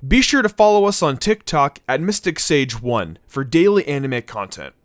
Be sure to follow us on TikTok at MysticSage1 for daily anime content.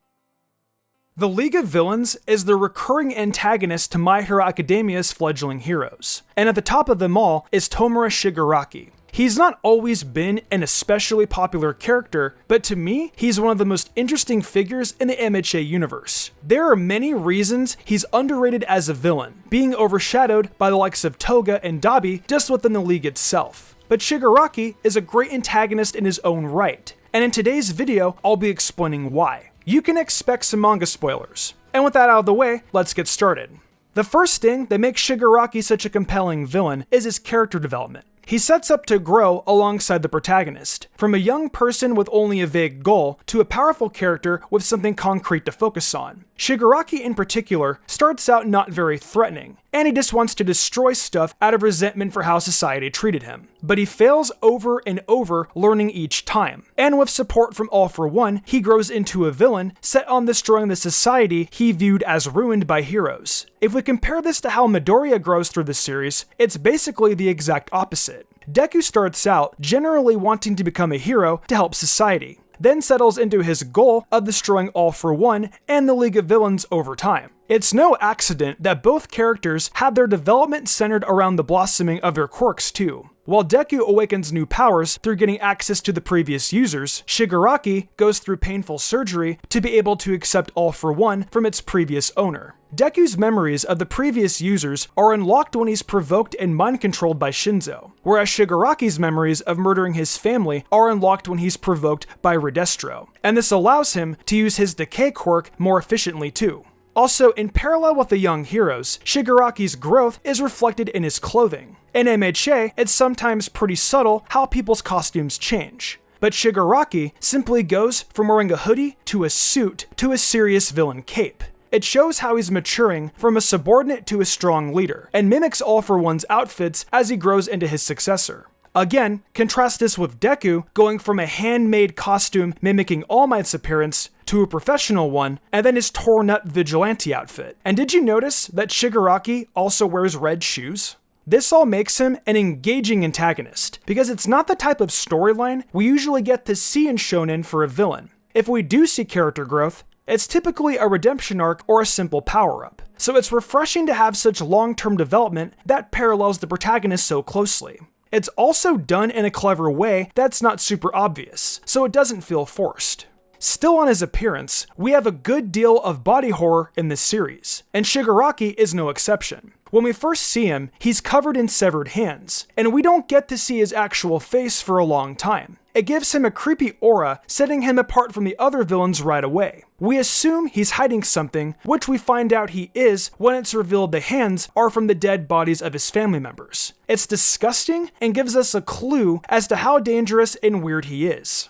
The League of Villains is the recurring antagonist to My Hero Academia's fledgling heroes, and at the top of them all is Tomura Shigaraki. He's not always been an especially popular character, but to me, he's one of the most interesting figures in the MHA universe. There are many reasons he's underrated as a villain, being overshadowed by the likes of Toga and Dabi just within the league itself. But Shigaraki is a great antagonist in his own right, and in today's video, I'll be explaining why. You can expect some manga spoilers. And with that out of the way, let's get started. The first thing that makes Shigaraki such a compelling villain is his character development. He sets up to grow alongside the protagonist, from a young person with only a vague goal to a powerful character with something concrete to focus on. Shigaraki in particular starts out not very threatening, and he just wants to destroy stuff out of resentment for how society treated him. But he fails over and over, learning each time. And with support from All For One, he grows into a villain set on destroying the society he viewed as ruined by heroes. If we compare this to how Midoriya grows through the series, it's basically the exact opposite. Deku starts out generally wanting to become a hero to help society, then settles into his goal of destroying All For One and the League of Villains over time. It's no accident that both characters have their development centered around the blossoming of their quirks too. While Deku awakens new powers through getting access to the previous users, Shigaraki goes through painful surgery to be able to accept All For One from its previous owner. Deku's memories of the previous users are unlocked when he's provoked and mind-controlled by Shinzo, whereas Shigaraki's memories of murdering his family are unlocked when he's provoked by Redestro, and this allows him to use his decay quirk more efficiently too. Also, in parallel with the young heroes, Shigaraki's growth is reflected in his clothing. In MHA, it's sometimes pretty subtle how people's costumes change, but Shigaraki simply goes from wearing a hoodie to a suit to a serious villain cape. It shows how he's maturing from a subordinate to a strong leader, and mimics All For One's outfits as he grows into his successor. Again, contrast this with Deku going from a handmade costume mimicking All Might's appearance to a professional one, and then his torn-up vigilante outfit. And did you notice that Shigaraki also wears red shoes? This all makes him an engaging antagonist, because it's not the type of storyline we usually get to see in shonen for a villain. If we do see character growth, it's typically a redemption arc or a simple power-up. So it's refreshing to have such long-term development that parallels the protagonist so closely. It's also done in a clever way that's not super obvious, so it doesn't feel forced. Still on his appearance, we have a good deal of body horror in this series, and Shigaraki is no exception. When we first see him, he's covered in severed hands, and we don't get to see his actual face for a long time. It gives him a creepy aura, setting him apart from the other villains right away. We assume he's hiding something, which we find out he is when it's revealed the hands are from the dead bodies of his family members. It's disgusting and gives us a clue as to how dangerous and weird he is.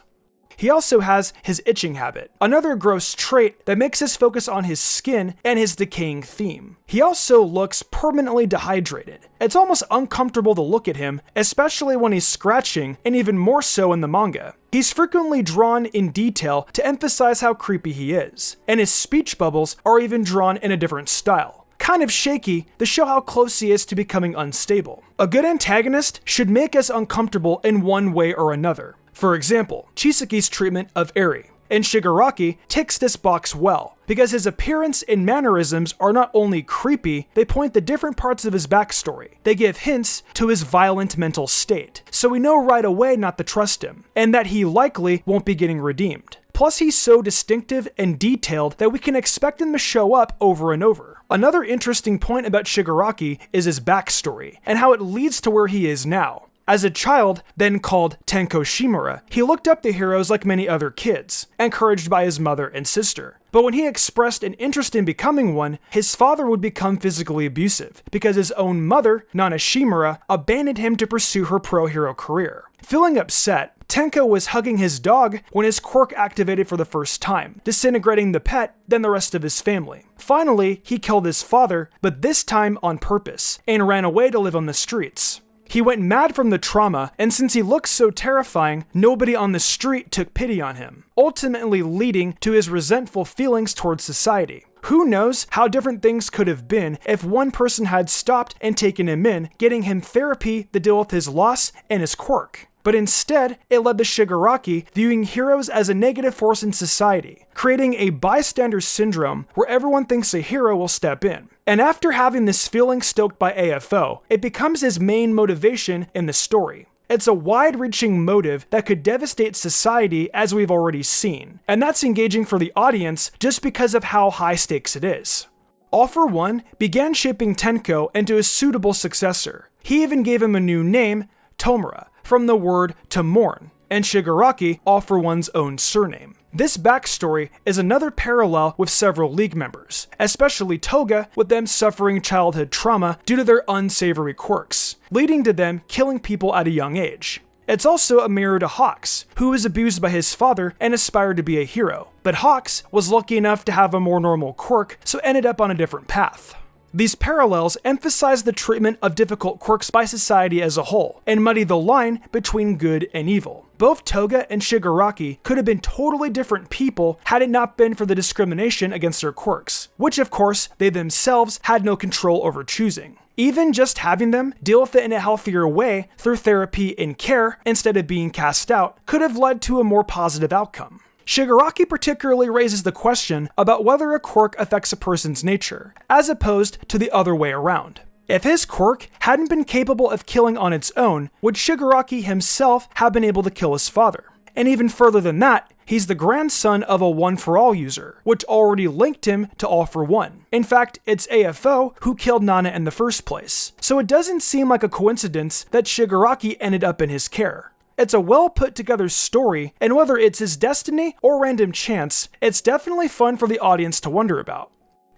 He also has his itching habit, another gross trait that makes us focus on his skin and his decaying theme. He also looks permanently dehydrated. It's almost uncomfortable to look at him, especially when he's scratching, and even more so in the manga. He's frequently drawn in detail to emphasize how creepy he is, and his speech bubbles are even drawn in a different style, kind of shaky to show how close he is to becoming unstable. A good antagonist should make us uncomfortable in one way or another. For example, Chisaki's treatment of Eri, and Shigaraki ticks this box well, because his appearance and mannerisms are not only creepy, they point to different parts of his backstory. They give hints to his violent mental state, so we know right away not to trust him, and that he likely won't be getting redeemed. Plus, he's so distinctive and detailed that we can expect him to show up over and over. Another interesting point about Shigaraki is his backstory, and how it leads to where he is now. As a child, then called Tenko Shimura, he looked up to heroes like many other kids, encouraged by his mother and sister. But when he expressed an interest in becoming one, his father would become physically abusive, because his own mother, Nana Shimura, abandoned him to pursue her pro-hero career. Feeling upset, Tenko was hugging his dog when his quirk activated for the first time, disintegrating the pet, then the rest of his family. Finally, he killed his father, but this time on purpose, and ran away to live on the streets. He went mad from the trauma, and since he looked so terrifying, nobody on the street took pity on him, ultimately leading to his resentful feelings towards society. Who knows how different things could have been if one person had stopped and taken him in, getting him therapy to deal with his loss and his quirk. But instead, it led to Shigaraki viewing heroes as a negative force in society, creating a bystander syndrome where everyone thinks a hero will step in. And after having this feeling stoked by AFO, it becomes his main motivation in the story. It's a wide-reaching motive that could devastate society, as we've already seen, and that's engaging for the audience just because of how high stakes it is. All For One began shaping Tenko into a suitable successor. He even gave him a new name, Tomura, from the word to mourn, and Shigaraki, All For One's own surname. This backstory is another parallel with several League members, especially Toga, with them suffering childhood trauma due to their unsavory quirks, leading to them killing people at a young age. It's also a mirror to Hawks, who was abused by his father and aspired to be a hero, but Hawks was lucky enough to have a more normal quirk, so ended up on a different path. These parallels emphasize the treatment of difficult quirks by society as a whole, and muddy the line between good and evil. Both Toga and Shigaraki could have been totally different people had it not been for the discrimination against their quirks, which of course they themselves had no control over choosing. Even just having them deal with it in a healthier way through therapy and care instead of being cast out could have led to a more positive outcome. Shigaraki particularly raises the question about whether a quirk affects a person's nature, as opposed to the other way around. If his quirk hadn't been capable of killing on its own, would Shigaraki himself have been able to kill his father? And even further than that, he's the grandson of a One-for-All user, which already linked him to All For One. In fact, it's AFO who killed Nana in the first place, so it doesn't seem like a coincidence that Shigaraki ended up in his care. It's a well put together story, and whether it's his destiny or random chance, it's definitely fun for the audience to wonder about.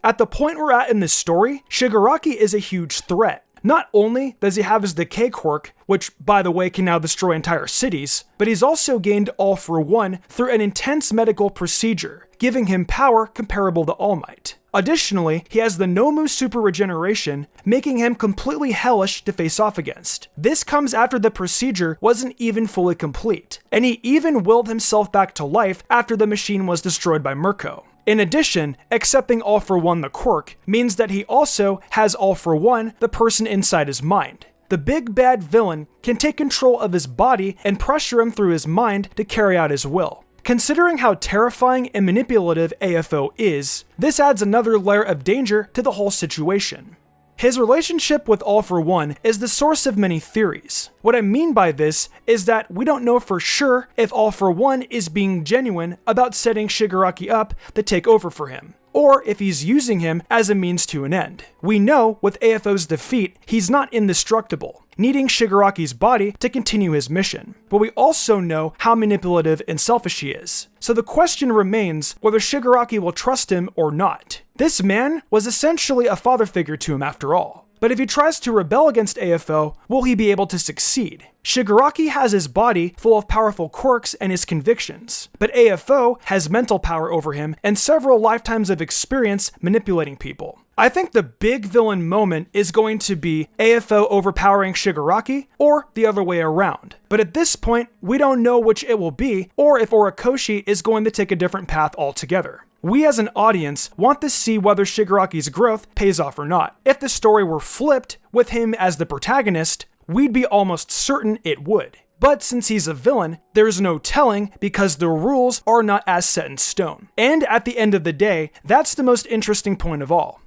At the point we're at in this story, Shigaraki is a huge threat. Not only does he have his decay quirk, which by the way can now destroy entire cities, but he's also gained All For One through an intense medical procedure, giving him power comparable to All Might. Additionally, he has the Nomu Super Regeneration, making him completely hellish to face off against. This comes after the procedure wasn't even fully complete, and he even willed himself back to life after the machine was destroyed by Mirko. In addition, accepting All For One the quirk means that he also has All For One the person inside his mind. The big bad villain can take control of his body and pressure him through his mind to carry out his will. Considering how terrifying and manipulative AFO is, this adds another layer of danger to the whole situation. His relationship with All For One is the source of many theories. What I mean by this is that we don't know for sure if All For One is being genuine about setting Shigaraki up to take over for him, or if he's using him as a means to an end. We know with AFO's defeat, he's not indestructible, needing Shigaraki's body to continue his mission. But we also know how manipulative and selfish he is. So the question remains whether Shigaraki will trust him or not. This man was essentially a father figure to him after all. But if he tries to rebel against AFO, will he be able to succeed? Shigaraki has his body full of powerful quirks and his convictions, but AFO has mental power over him and several lifetimes of experience manipulating people. I think the big villain moment is going to be AFO overpowering Shigaraki, or the other way around. But at this point, we don't know which it will be, or if Horikoshi is going to take a different path altogether. We as an audience want to see whether Shigaraki's growth pays off or not. If the story were flipped, with him as the protagonist, we'd be almost certain it would. But since he's a villain, there's no telling because the rules are not as set in stone. And at the end of the day, that's the most interesting point of all.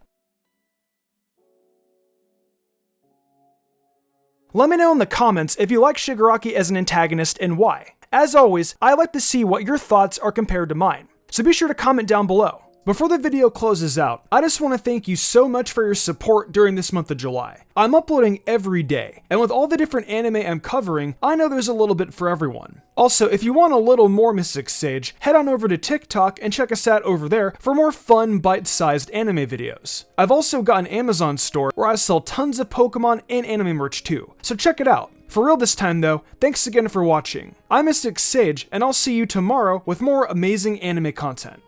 Let me know in the comments if you like Shigaraki as an antagonist and why. As always, I like to see what your thoughts are compared to mine, so be sure to comment down below. Before the video closes out, I just want to thank you so much for your support during this month of July. I'm uploading every day, and with all the different anime I'm covering, I know there's a little bit for everyone. Also, if you want a little more Mystic Sage, head on over to TikTok and check us out over there for more fun, bite-sized anime videos. I've also got an Amazon store where I sell tons of Pokemon and anime merch too, so check it out. For real this time though, thanks again for watching. I'm Mystic Sage, and I'll see you tomorrow with more amazing anime content.